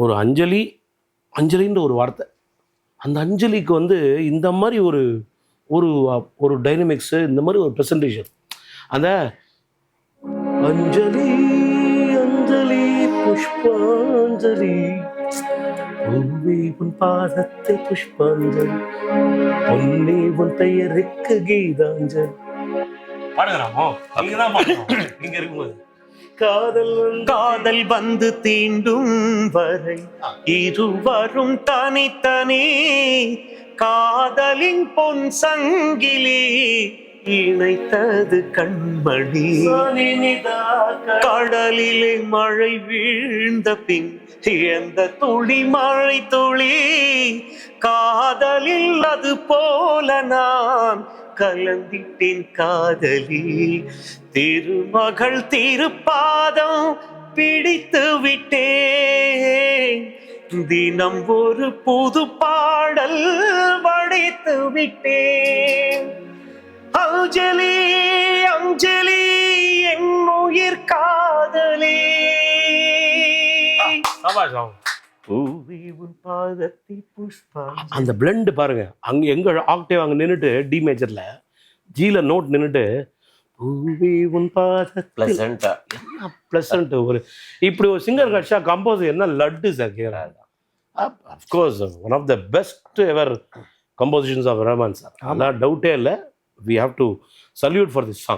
ஒரு அஞ்சலி, அஞ்சலின்ற ஒரு வார்த்தை. அந்த அஞ்சலிக்கு வந்து இந்த மாதிரி ஒரு ஒரு ஒரு டைனமிக்ஸு, இந்த மாதிரி ஒரு ப்ரெசன்டேஷன். அந்த அஞ்சலி அஞ்சலி புஷ்பாஞ்சலி, பூவே உன் பாதத்தை புஷ்பாஞ்சலி, பொன்னே உன் பெயருக்கு கீதாஞ்சலி. பாடுகிறாமோ நீங்க தான் பாடணும். நீங்க இருக்கும்போது காதல் வந்து தீண்டும் வரை இருவரும் தனித்தனி, காதலின் பொன் சங்கிலி இணைத்தது கண்மணி. கடலிலே மழை வீழ்ந்த பின் எந்த துளி மழை துளி, காதலில் அது போல நான் கலந்திட்டேன் காதலி. திருமகள் திருப்பாதம் பிடித்து விட்டேன், தினம் ஒரு புது பாடல் வடித்து விட்டேன். அஞ்சலி அஞ்சலி என் உயிர் காதலி, பாதத்தை புஷ்பா. அந்த பிளெண்ட் பாருங்க, அங்க எங்க ஆக்டேவ் அங்க நின்றுட்டு டி மேஜர்ல, ஜில நோட் நின்றுட்டு, பூவே உன் பாதத்தில் என்ன பிளசன்ட். ஒரு இப்படி ஒரு சிங்கர் கட்சா கம்போசர் என்ன லட்டு சார் கேட்குறாரு. Of course one of the best ever compositions of Rahman sir, அதெல்லாம் டவுட்டே இல்லை. We have to salute for this song.